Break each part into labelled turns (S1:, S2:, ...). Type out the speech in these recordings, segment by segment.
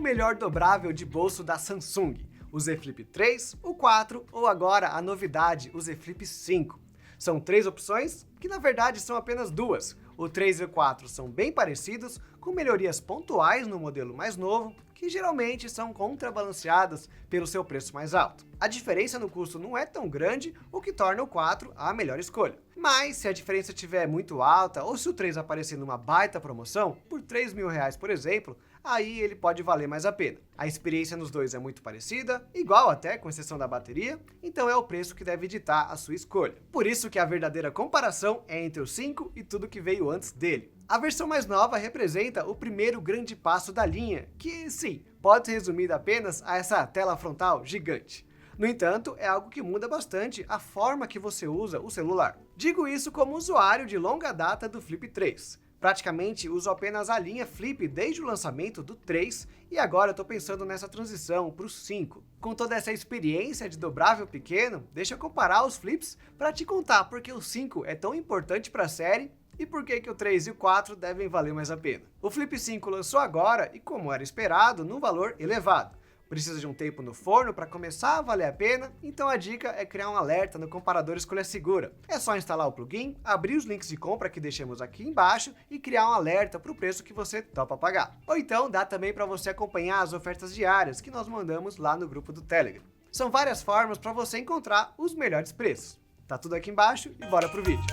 S1: melhor dobrável de bolso da Samsung? O Z Flip 3, o 4 ou agora a novidade, o Z Flip 5? São três opções que na verdade são apenas duas. O 3 e o 4 são bem parecidos, com melhorias pontuais no modelo mais novo, que geralmente são contrabalanceadas pelo seu preço mais alto. A diferença no custo não é tão grande, o que torna o 4 a melhor escolha. Mas se a diferença estiver muito alta, ou se o 3 aparecer numa baita promoção, por R$ 3.000 por exemplo, aí ele pode valer mais a pena. A experiência nos dois é muito parecida, igual até, com exceção da bateria, então é o preço que deve ditar a sua escolha. Por isso que a verdadeira comparação é entre o 5 e tudo que veio antes dele. A versão mais nova representa o primeiro grande passo da linha, que sim, pode ser resumida apenas a essa tela frontal gigante. No entanto, é algo que muda bastante a forma que você usa o celular. Digo isso como usuário de longa data do Flip 3. Praticamente uso apenas a linha Flip desde o lançamento do 3 e agora estou pensando nessa transição para o 5. Com toda essa experiência de dobrável pequeno, deixa eu comparar os Flips para te contar porque o 5 é tão importante para a série e por que o 3 e o 4 devem valer mais a pena. O Flip 5 lançou agora e, como era esperado, num valor elevado. Precisa de um tempo no forno para começar a valer a pena, então a dica é criar um alerta no comparador Escolha Segura. É só instalar o plugin, abrir os links de compra que deixamos aqui embaixo e criar um alerta para o preço que você topa pagar. Ou então dá também para você acompanhar as ofertas diárias que nós mandamos lá no grupo do Telegram. São várias formas para você encontrar os melhores preços. Tá tudo aqui embaixo e bora pro vídeo.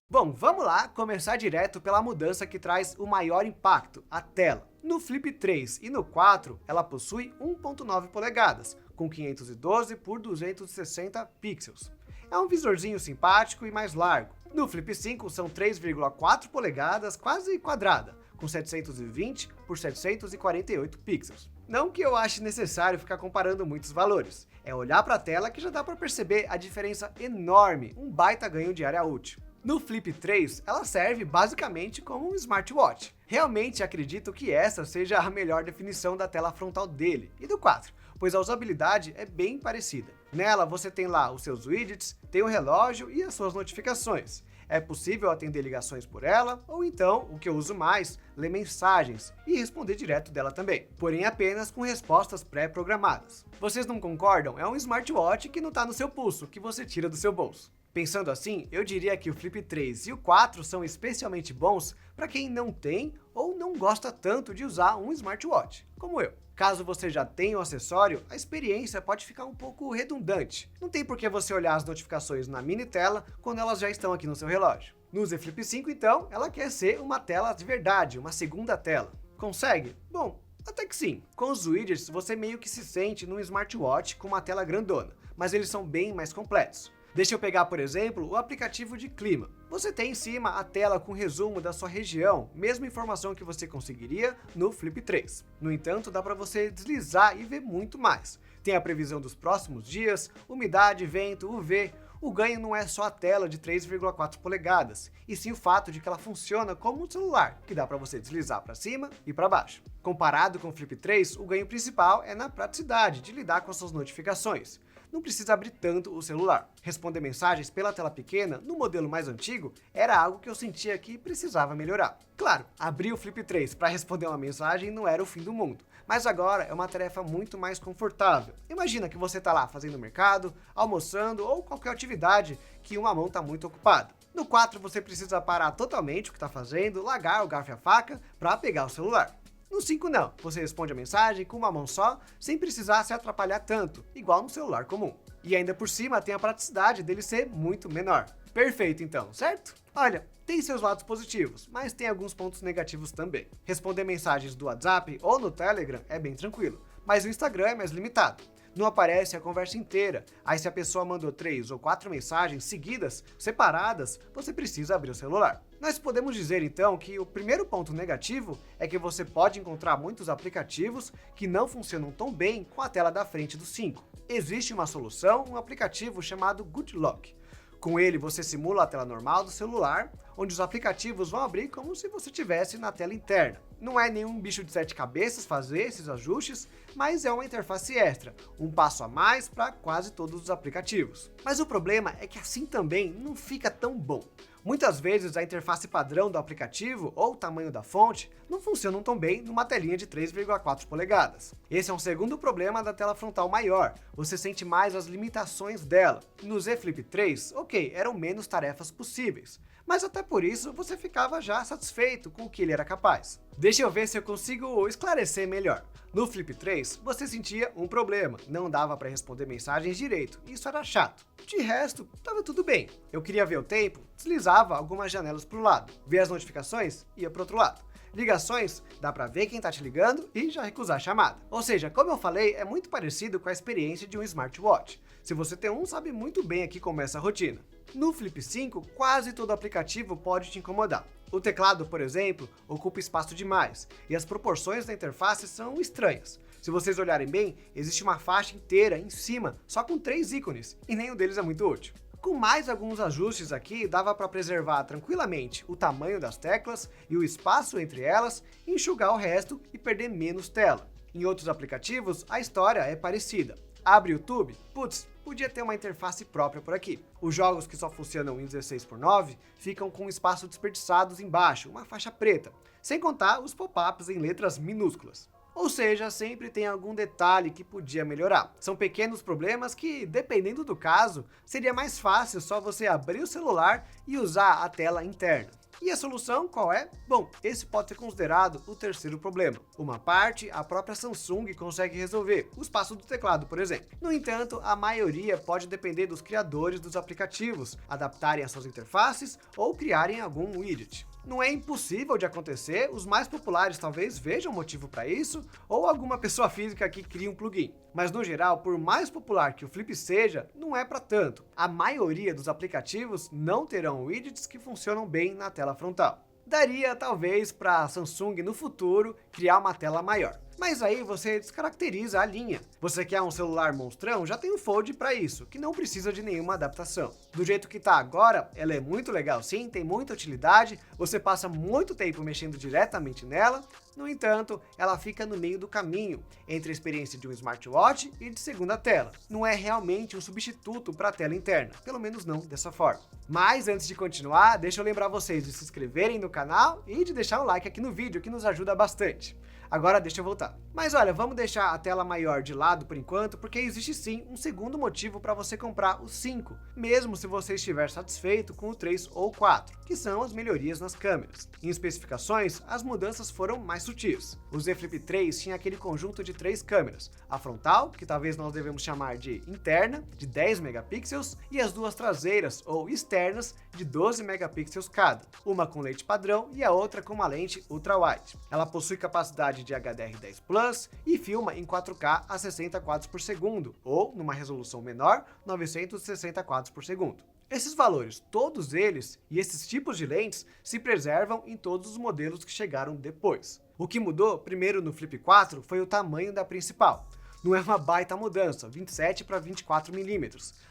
S1: Bom, vamos lá começar direto pela mudança que traz o maior impacto, a tela. No Flip 3 e no 4, ela possui 1.9 polegadas, com 512 por 260 pixels. É um visorzinho simpático e mais largo. No Flip 5 são 3,4 polegadas, quase quadrada, com 720 por 748 pixels. Não que eu ache necessário ficar comparando muitos valores, é olhar para a tela que já dá para perceber a diferença enorme, um baita ganho de área útil. No Flip 3, ela serve basicamente como um smartwatch. Realmente acredito que essa seja a melhor definição da tela frontal dele e do 4, pois a usabilidade é bem parecida. Nela você tem lá os seus widgets, tem o relógio e as suas notificações. É possível atender ligações por ela, ou então, o que eu uso mais, ler mensagens e responder direto dela também, porém apenas com respostas pré-programadas. Vocês não concordam? É um smartwatch que não está no seu pulso, que você tira do seu bolso. Pensando assim, eu diria que o Flip 3 e o 4 são especialmente bons para quem não tem ou não gosta tanto de usar um smartwatch, como eu. Caso você já tenha o acessório, a experiência pode ficar um pouco redundante. Não tem por que você olhar as notificações na mini tela quando elas já estão aqui no seu relógio. No Z Flip 5, então, ela quer ser uma tela de verdade, uma segunda tela. Consegue? Bom, até que sim. Com os widgets, você meio que se sente num smartwatch com uma tela grandona, mas eles são bem mais completos. Deixa eu pegar, por exemplo, o aplicativo de clima. Você tem em cima a tela com resumo da sua região, mesma informação que você conseguiria no Flip 3. No entanto, dá para você deslizar e ver muito mais. Tem a previsão dos próximos dias, umidade, vento, UV. O ganho não é só a tela de 3,4 polegadas, e sim o fato de que ela funciona como um celular, que dá para você deslizar para cima e para baixo. Comparado com o Flip 3, o ganho principal é na praticidade de lidar com as suas notificações. Não precisa abrir tanto o celular. Responder mensagens pela tela pequena, no modelo mais antigo, era algo que eu sentia que precisava melhorar. Claro, abrir o Flip 3 para responder uma mensagem não era o fim do mundo, mas agora é uma tarefa muito mais confortável. Imagina que você está lá fazendo mercado, almoçando ou qualquer atividade que uma mão está muito ocupada. No 4 você precisa parar totalmente o que está fazendo, largar o garfo e a faca para pegar o celular. No 5 não, você responde a mensagem com uma mão só, sem precisar se atrapalhar tanto, igual no celular comum. E ainda por cima tem a praticidade dele ser muito menor. Perfeito então, certo? Olha, tem seus lados positivos, mas tem alguns pontos negativos também. Responder mensagens do WhatsApp ou no Telegram é bem tranquilo, mas o Instagram é mais limitado. Não aparece a conversa inteira, aí se a pessoa mandou 3 ou 4 mensagens seguidas, separadas, você precisa abrir o celular. Nós podemos dizer então que o primeiro ponto negativo é que você pode encontrar muitos aplicativos que não funcionam tão bem com a tela da frente do 5. Existe uma solução, um aplicativo chamado Good Lock. Com ele você simula a tela normal do celular, onde os aplicativos vão abrir como se você estivesse na tela interna. Não é nenhum bicho de 7 cabeças fazer esses ajustes, mas é uma interface extra, um passo a mais para quase todos os aplicativos. Mas o problema é que assim também não fica tão bom. Muitas vezes a interface padrão do aplicativo ou o tamanho da fonte não funcionam tão bem numa telinha de 3,4 polegadas. Esse é um segundo problema da tela frontal maior, você sente mais as limitações dela. No Z Flip 3, ok, eram menos tarefas possíveis, mas até por isso você ficava já satisfeito com o que ele era capaz. Deixa eu ver se eu consigo esclarecer melhor. No Flip 3, você sentia um problema, não dava para responder mensagens direito, e isso era chato. De resto, estava tudo bem. Eu queria ver o tempo, deslizava algumas janelas para o lado, ver as notificações, ia para o outro lado. Ligações, dá para ver quem está te ligando e já recusar a chamada. Ou seja, como eu falei, é muito parecido com a experiência de um smartwatch. Se você tem um, sabe muito bem aqui como é essa rotina. No Flip 5, quase todo aplicativo pode te incomodar. O teclado, por exemplo, ocupa espaço demais, e as proporções da interface são estranhas. Se vocês olharem bem, existe uma faixa inteira em cima, só com 3 ícones, e nenhum deles é muito útil. Com mais alguns ajustes aqui, dava para preservar tranquilamente o tamanho das teclas e o espaço entre elas, enxugar o resto e perder menos tela. Em outros aplicativos, a história é parecida. Abre o YouTube? Putz, podia ter uma interface própria por aqui. Os jogos que só funcionam em 16:9 ficam com espaço desperdiçados embaixo, uma faixa preta, sem contar os pop-ups em letras minúsculas. Ou seja, sempre tem algum detalhe que podia melhorar. São pequenos problemas que, dependendo do caso, seria mais fácil só você abrir o celular e usar a tela interna. E a solução qual é? Bom, esse pode ser considerado o terceiro problema. Uma parte a própria Samsung consegue resolver, o espaço do teclado, por exemplo. No entanto, a maioria pode depender dos criadores dos aplicativos, adaptarem as suas interfaces ou criarem algum widget. Não é impossível de acontecer, os mais populares talvez vejam motivo para isso, ou alguma pessoa física que cria um plugin. Mas no geral, por mais popular que o Flip seja, não é para tanto. A maioria dos aplicativos não terão widgets que funcionam bem na tela frontal. Daria talvez para a Samsung no futuro criar uma tela maior. Mas aí você descaracteriza a linha. Você quer um celular monstrão? Já tem um Fold para isso, que não precisa de nenhuma adaptação. Do jeito que tá agora, ela é muito legal sim, tem muita utilidade, você passa muito tempo mexendo diretamente nela, no entanto, ela fica no meio do caminho, entre a experiência de um smartwatch e de segunda tela. Não é realmente um substituto para a tela interna, pelo menos não dessa forma. Mas antes de continuar, deixa eu lembrar vocês de se inscreverem no canal e de deixar um like aqui no vídeo, que nos ajuda bastante. Agora deixa eu voltar. Mas olha, vamos deixar a tela maior de lado por enquanto, porque existe sim um segundo motivo para você comprar o 5, mesmo se você estiver satisfeito com o 3 ou 4, que são as melhorias nas câmeras. Em especificações, as mudanças foram mais sutis. O Z Flip 3 tinha aquele conjunto de 3 câmeras, a frontal, que talvez nós devemos chamar de interna, de 10 megapixels, e as duas traseiras, ou externas, de 12 megapixels cada, uma com lente padrão e a outra com uma lente ultra-wide. Ela possui capacidade de HDR10 Plus e filma em 4K a 60 quadros por segundo, ou, numa resolução menor, 960 quadros por segundo. Esses valores, todos eles, e esses tipos de lentes, se preservam em todos os modelos que chegaram depois. O que mudou, primeiro no Flip 4, foi o tamanho da principal. Não é uma baita mudança, 27 para 24 mm,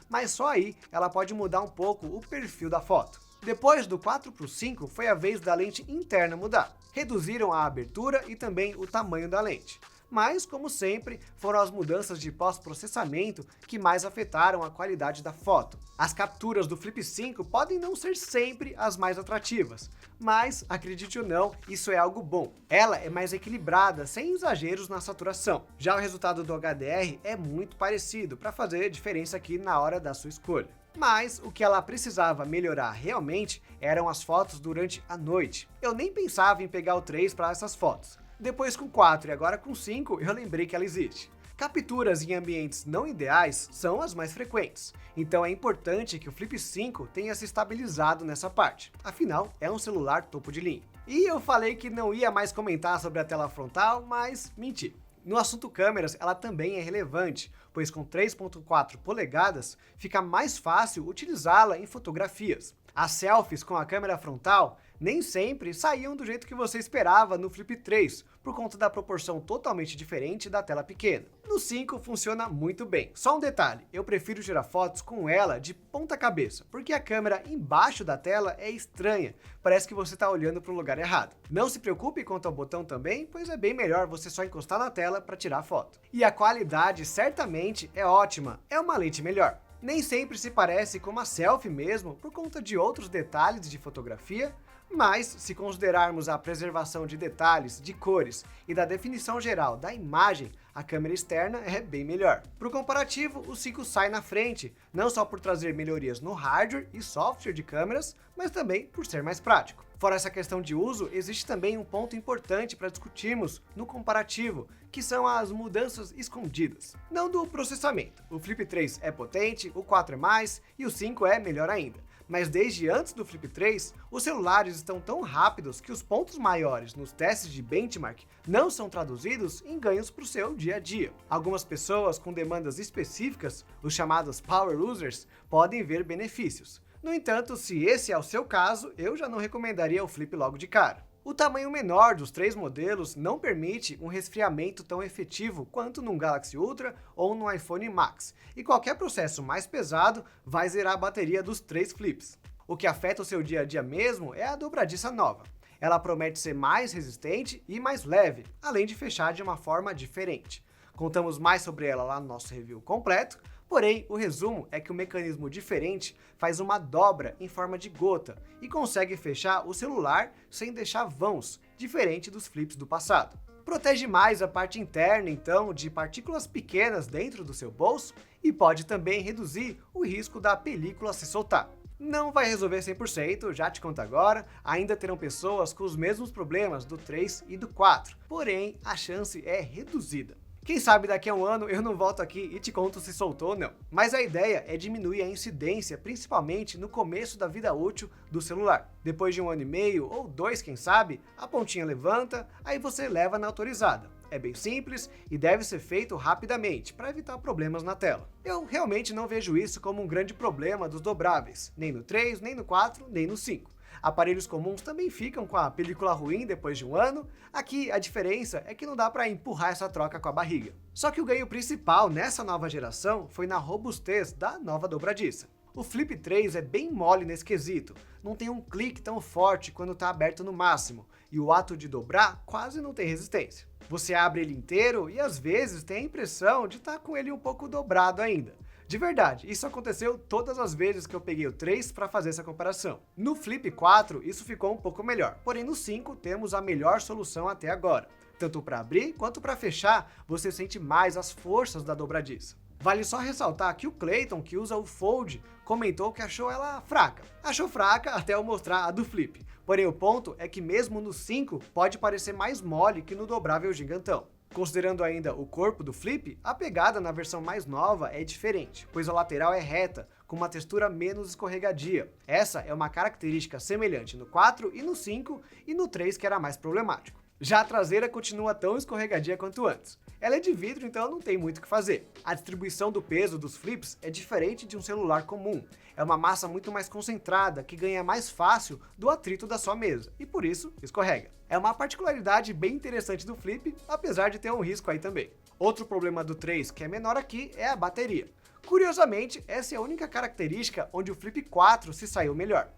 S1: mas só aí ela pode mudar um pouco o perfil da foto. Depois do 4 para o 5, foi a vez da lente interna mudar. Reduziram a abertura e também o tamanho da lente. Mas, como sempre, foram as mudanças de pós-processamento que mais afetaram a qualidade da foto. As capturas do Flip 5 podem não ser sempre as mais atrativas, mas, acredite ou não, isso é algo bom. Ela é mais equilibrada, sem exageros na saturação. Já o resultado do HDR é muito parecido, para fazer diferença aqui na hora da sua escolha. Mas o que ela precisava melhorar realmente eram as fotos durante a noite. Eu nem pensava em pegar o 3 para essas fotos. Depois com 4 e agora com 5 eu lembrei que ela existe. Capturas em ambientes não ideais são as mais frequentes, então é importante que o Flip 5 tenha se estabilizado nessa parte, afinal é um celular topo de linha. E eu falei que não ia mais comentar sobre a tela frontal, mas menti. No assunto câmeras, ela também é relevante, pois com 3.4 polegadas fica mais fácil utilizá-la em fotografias. As selfies com a câmera frontal nem sempre saíam do jeito que você esperava no Flip 3, por conta da proporção totalmente diferente da tela pequena. No 5 funciona muito bem. Só um detalhe, eu prefiro tirar fotos com ela de ponta cabeça, porque a câmera embaixo da tela é estranha, parece que você está olhando para o lugar errado. Não se preocupe quanto ao botão também, pois é bem melhor você só encostar na tela para tirar foto. E a qualidade certamente é ótima, é uma lente melhor. Nem sempre se parece com uma selfie mesmo, por conta de outros detalhes de fotografia, mas se considerarmos a preservação de detalhes, de cores e da definição geral da imagem, a câmera externa é bem melhor. Para o comparativo, o 5 sai na frente, não só por trazer melhorias no hardware e software de câmeras, mas também por ser mais prático. Fora essa questão de uso, existe também um ponto importante para discutirmos no comparativo, que são as mudanças escondidas. Não do processamento. O Flip 3 é potente, o 4 é mais e o 5 é melhor ainda. Mas desde antes do Flip 3, os celulares estão tão rápidos que os pontos maiores nos testes de benchmark não são traduzidos em ganhos para o seu dia a dia. Algumas pessoas com demandas específicas, os chamados power users, podem ver benefícios. No entanto, se esse é o seu caso, eu já não recomendaria o Flip logo de cara. O tamanho menor dos 3 modelos não permite um resfriamento tão efetivo quanto num Galaxy Ultra ou no iPhone Max, e qualquer processo mais pesado vai zerar a bateria dos 3 Flips. O que afeta o seu dia a dia mesmo é a dobradiça nova. Ela promete ser mais resistente e mais leve, além de fechar de uma forma diferente. Contamos mais sobre ela lá no nosso review completo, porém, o resumo é que o mecanismo diferente faz uma dobra em forma de gota e consegue fechar o celular sem deixar vãos, diferente dos flips do passado. Protege mais a parte interna, então, de partículas pequenas dentro do seu bolso e pode também reduzir o risco da película se soltar. Não vai resolver 100%, já te conto agora, ainda terão pessoas com os mesmos problemas do 3 e do 4, porém, a chance é reduzida. Quem sabe daqui a um ano eu não volto aqui e te conto se soltou ou não. Mas a ideia é diminuir a incidência, principalmente no começo da vida útil do celular. Depois de 1 ano e meio ou 2, quem sabe, a pontinha levanta, aí você leva na autorizada. É bem simples e deve ser feito rapidamente, para evitar problemas na tela. Eu realmente não vejo isso como um grande problema dos dobráveis, nem no 3, nem no 4, nem no 5. Aparelhos comuns também ficam com a película ruim depois de 1 ano, aqui a diferença é que não dá para empurrar essa troca com a barriga. Só que o ganho principal nessa nova geração foi na robustez da nova dobradiça. O Flip 3 é bem mole nesse quesito, não tem um clique tão forte quando está aberto no máximo, e o ato de dobrar quase não tem resistência. Você abre ele inteiro e às vezes tem a impressão de estar com ele um pouco dobrado ainda. De verdade, isso aconteceu todas as vezes que eu peguei o 3 para fazer essa comparação. No Flip 4 isso ficou um pouco melhor, porém no 5 temos a melhor solução até agora. Tanto para abrir quanto para fechar, você sente mais as forças da dobradiça. Vale só ressaltar que o Clayton, que usa o Fold, comentou que achou ela fraca. Achou fraca até eu mostrar a do Flip. Porém o ponto é que mesmo no 5 pode parecer mais mole que no dobrável gigantão. Considerando ainda o corpo do Flip, a pegada na versão mais nova é diferente, pois a lateral é reta, com uma textura menos escorregadia. Essa é uma característica semelhante no 4 e no 5, e no 3 que era mais problemático. Já a traseira continua tão escorregadia quanto antes. Ela é de vidro, então não tem muito o que fazer. A distribuição do peso dos flips é diferente de um celular comum. É uma massa muito mais concentrada, que ganha mais fácil do atrito da sua mesa, e por isso escorrega. É uma particularidade bem interessante do Flip, apesar de ter um risco aí também. Outro problema do 3, que é menor aqui, é a bateria. Curiosamente, essa é a única característica onde o Flip 4 se saiu melhor.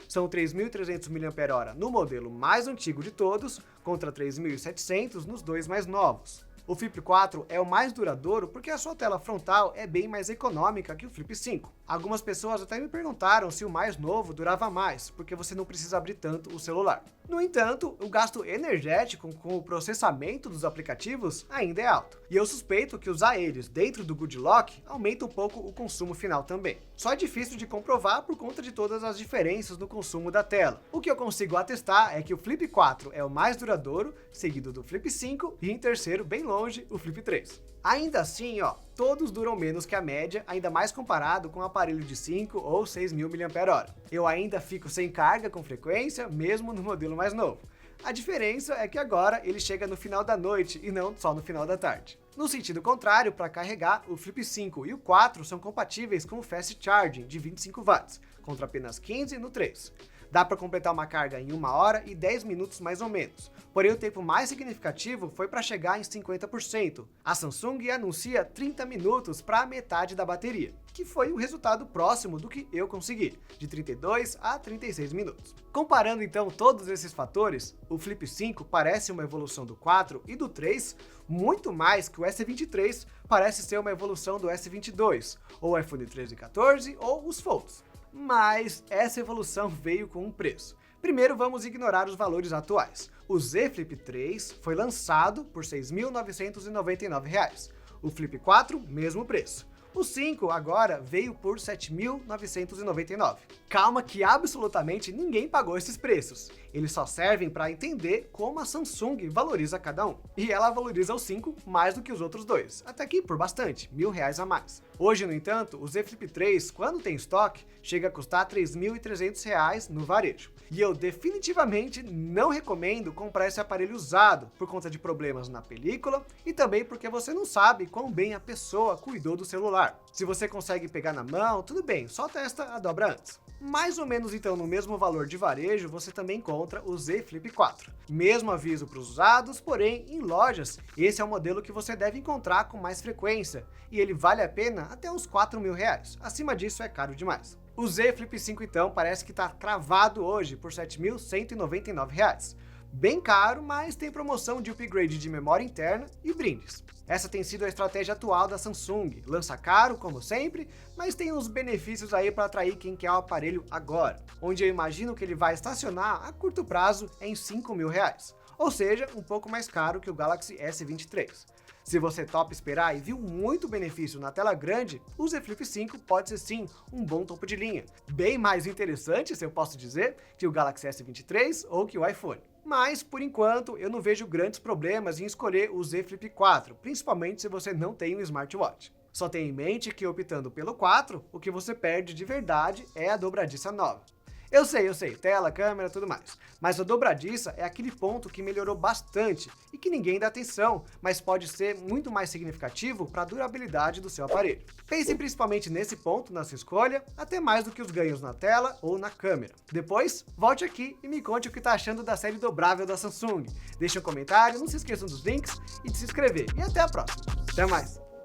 S1: São 3.300 mAh no modelo mais antigo de todos, contra 3.700 nos dois mais novos. O Flip 4 é o mais duradouro porque a sua tela frontal é bem mais econômica que o Flip 5. Algumas pessoas até me perguntaram se o mais novo durava mais, porque você não precisa abrir tanto o celular. No entanto, o gasto energético com o processamento dos aplicativos ainda é alto. E eu suspeito que usar eles dentro do Good Lock aumenta um pouco o consumo final também. Só é difícil de comprovar por conta de todas as diferenças no consumo da tela. O que eu consigo atestar é que o Flip 4 é o mais duradouro, seguido do Flip 5 e em terceiro, bem longe, o Flip 3. Ainda assim, todos duram menos que a média, ainda mais comparado com um aparelho de 5 ou 6.000 mAh. Eu ainda fico sem carga com frequência, mesmo no modelo mais novo. A diferença é que agora ele chega no final da noite e não só no final da tarde. No sentido contrário, para carregar, o Flip 5 e o 4 são compatíveis com o Fast Charging de 25 watts, contra apenas 15 no 3. Dá para completar uma carga em 1 hora e 10 minutos mais ou menos, porém o tempo mais significativo foi para chegar em 50%. A Samsung anuncia 30 minutos para a metade da bateria, que foi o resultado próximo do que eu consegui, de 32 a 36 minutos. Comparando então todos esses fatores, o Flip 5 parece uma evolução do 4 e do 3, muito mais que o S23 parece ser uma evolução do S22, ou o iPhone 13 e 14 ou os Folds. Mas essa evolução veio com um preço. Primeiro vamos ignorar os valores atuais. O Z Flip 3 foi lançado por R$ 6.999. O Flip 4, mesmo preço. O 5 agora veio por R$ 7.999. Calma que absolutamente ninguém pagou esses preços. Eles só servem para entender como a Samsung valoriza cada um. E ela valoriza o 5 mais do que os outros dois, até que por bastante, R$ 1.000 a mais. Hoje, no entanto, o Z Flip 3, quando tem estoque, chega a custar R$ 3.300 no varejo. E eu definitivamente não recomendo comprar esse aparelho usado, por conta de problemas na película e também porque você não sabe quão bem a pessoa cuidou do celular. Se você consegue pegar na mão, tudo bem, só testa a dobra antes. Mais ou menos então no mesmo valor de varejo, você também encontra o Z Flip 4. Mesmo aviso para os usados, porém em lojas, esse é o modelo que você deve encontrar com mais frequência, e ele vale a pena até uns R$ 4.000, acima disso é caro demais. O Z Flip 5 então parece que está cravado hoje por R$ 7.199. Bem caro, mas tem promoção de upgrade de memória interna e brindes. Essa tem sido a estratégia atual da Samsung. Lança caro, como sempre, mas tem uns benefícios aí para atrair quem quer o aparelho agora. Onde eu imagino que ele vai estacionar a curto prazo em R$ 5.000. Ou seja, um pouco mais caro que o Galaxy S23. Se você topa esperar e viu muito benefício na tela grande, o Z Flip 5 pode ser sim um bom topo de linha. Bem mais interessante, se eu posso dizer, que o Galaxy S23 ou que o iPhone. Mas, por enquanto, eu não vejo grandes problemas em escolher o Z Flip 4, principalmente se você não tem um smartwatch. Só tenha em mente que optando pelo 4, o que você perde de verdade é a dobradiça nova. Eu sei, tela, câmera, tudo mais. Mas a dobradiça é aquele ponto que melhorou bastante e que ninguém dá atenção, mas pode ser muito mais significativo para a durabilidade do seu aparelho. Pense principalmente nesse ponto na sua escolha, até mais do que os ganhos na tela ou na câmera. Depois, volte aqui e me conte o que está achando da série dobrável da Samsung. Deixe um comentário, não se esqueçam dos links e de se inscrever. E até a próxima. Até mais!